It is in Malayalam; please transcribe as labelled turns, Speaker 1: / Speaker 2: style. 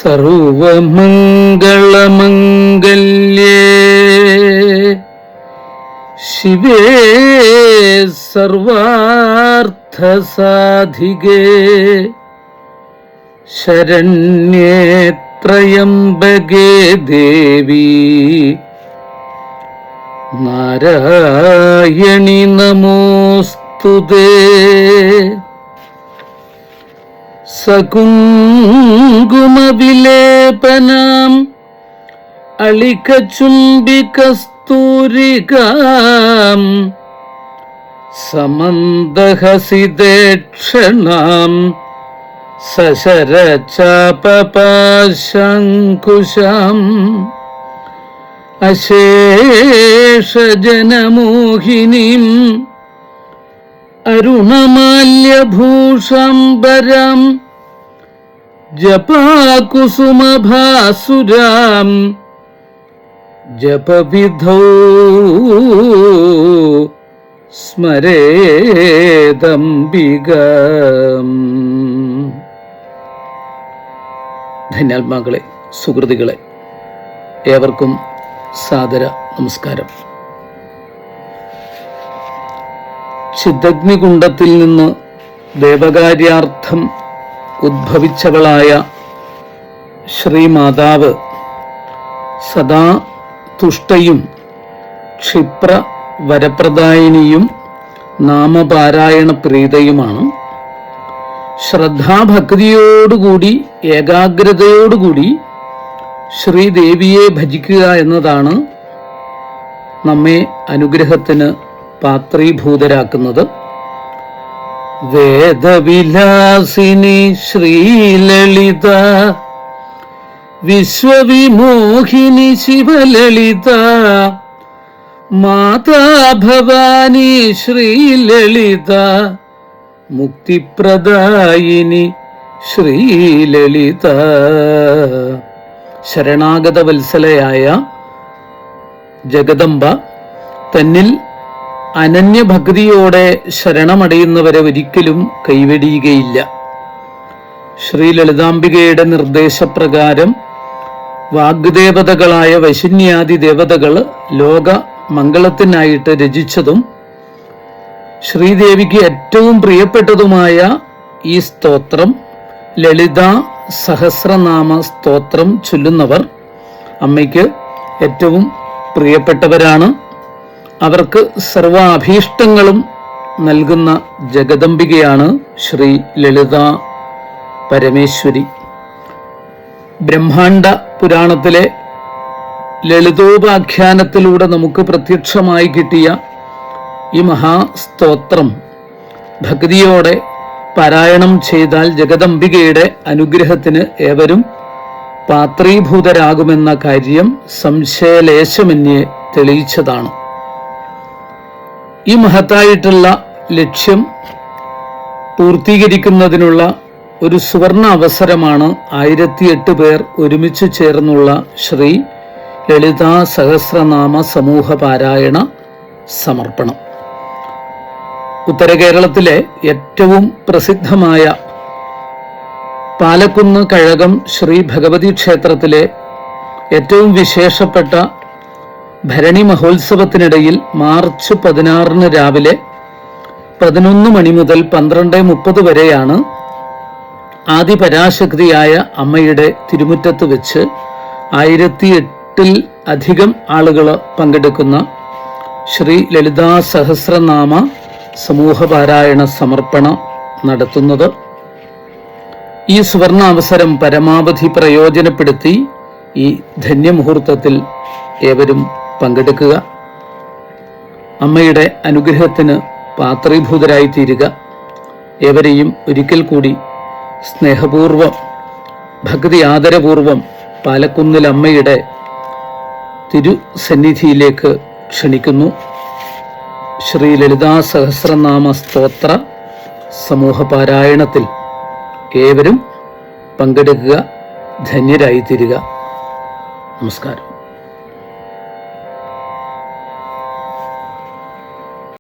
Speaker 1: സർവമംഗളമംഗല്യേ ശിവേ സർവാർത്ഥസാധികേ ശരണ്യേ ത്രയംബകേ ദേവി നാരായണി നമോസ്തുതേ. സകുങ്കുമവിലേപനം അളികചുംബികസ്തൂരികാം സമന്ദഹസിതേക്ഷണാം സശരചാപപാശങ്കുശാം അശേഷജനമോഹിനീം അരുണമാല്യഭൂഷാംബരാം ജപാകുസുമഭാസുരാം ജപവിധൗ സ്മരേദംബികാം. ധന്യാത്മാക്കളെ, സുഹൃത്തുക്കളെ, ഏവർക്കും സാദര നമസ്കാരം. ചിദഗ്നികുണ്ഡത്തിൽ നിന്ന് ദേവകാര്യാർത്ഥം ഉദ്ഭവിച്ചവളായ ശ്രീമാതാവ് സദാ തുഷ്ടയും ക്ഷിപ്ര വരപ്രദായിനിയും നാമപാരായണ പ്രീതയുമാണ്. ശ്രദ്ധാഭക്തിയോടുകൂടി ഏകാഗ്രതയോടുകൂടി ശ്രീദേവിയെ ഭജിക്കുക എന്നതാണ് നമ്മെ അനുഗ്രഹത്തിന് പാത്രീഭൂതരാക്കുന്നത്. വേദവിലാസിനി ശ്രീലളിത, വിശ്വവിമോഹിനി ശിവലളിത, മാതാ ഭവാനി ശ്രീലളിത, മുക്തിപ്രദായിനി ശ്രീലളിത. ശരണാഗത വത്സലയായ ജഗദംബ തന്നിൽ അനന്യഭക്തിയോടെ ശരണമടയുന്നവരെ ഒരിക്കലും കൈവെടിയുകയില്ല. ശ്രീലളിതാംബികയുടെ നിർദ്ദേശപ്രകാരം വാഗ്ദേവതകളായ വശിന്യാദി ദേവതകൾ ലോക മംഗളത്തിനായിട്ട് രചിച്ചതും ശ്രീദേവിക്ക് ഏറ്റവും പ്രിയപ്പെട്ടതുമായ ഈ സ്തോത്രം, ലളിത സഹസ്രനാമ സ്തോത്രം ചൊല്ലുന്നവർ അമ്മയ്ക്ക് ഏറ്റവും പ്രിയപ്പെട്ടവരാണ്. അവർക്ക് സർവാഭീഷ്ടങ്ങളും നൽകുന്ന ജഗദംബികയാണ് ശ്രീ ലളിത പരമേശ്വരി. ബ്രഹ്മാണ്ഡ പുരാണത്തിലെ ലളിതോപാഖ്യാനത്തിലൂടെ നമുക്ക് പ്രത്യക്ഷമായി കിട്ടിയ ഈ മഹാസ്തോത്രം ഭക്തിയോടെ പാരായണം ചെയ്താൽ ജഗദംബികയുടെ അനുഗ്രഹത്തിന് ഏവരും പാത്രീഭൂതരാകുമെന്ന കാര്യം സംശയലേശമന്യേ തെളിയിച്ചതാണ്. ഈ മഹത്തായിട്ടുള്ള ലക്ഷ്യം പൂർത്തീകരിക്കുന്നതിനുള്ള ഒരു സുവർണ അവസരമാണ് 1008 പേർ ഒരുമിച്ച് ചേർന്നുള്ള ശ്രീ ലളിതാ സഹസ്രനാമ സമൂഹ പാരായണ സമർപ്പണം. ഉത്തര കേരളത്തിലെ ഏറ്റവും പ്രസിദ്ധമായ പാലക്കുന്ന് കഴകം ശ്രീ ഭഗവതി ക്ഷേത്രത്തിലെ ഏറ്റവും വിശേഷപ്പെട്ട ഭരണി മഹോത്സവത്തിനിടയിൽ മാർച്ച് 16 രാവിലെ 11 മണി മുതൽ 12:30 വരെയാണ് ആദിപരാശക്തിയായ അമ്മയുടെ തിരുമുറ്റത്ത് വെച്ച് 1008 അധികം ആളുകൾ പങ്കെടുക്കുന്ന ശ്രീ ലളിതാ സഹസ്രനാമ സമൂഹപാരായണ സമർപ്പണം നടത്തുന്നത്. ഈ സുവർണ അവസരം പരമാവധി പ്രയോജനപ്പെടുത്തി ഈ ധന്യമുഹൂർത്തത്തിൽ ഏവരും പങ്കെടുക്കുക. അമ്മയുടെ അനുഗ്രഹത്തിന് പാത്രീഭൂതരായി തീരുക. ഏവരെയും ഒരിക്കൽ കൂടി സ്നേഹപൂർവം ഭക്തി ആദരപൂർവം പാലക്കുന്നിൽ അമ്മയുടെ തിരുസന്നിധിയിലേക്ക് ക്ഷണിക്കുന്നു. ശ്രീ ലളിതാ സഹസ്രനാമ സ്തോത്ര സമൂഹ പാരായണത്തിൽ ഏവരും പങ്കെടുക്കുക, ധന്യരായി തീരുക. നമസ്കാരം.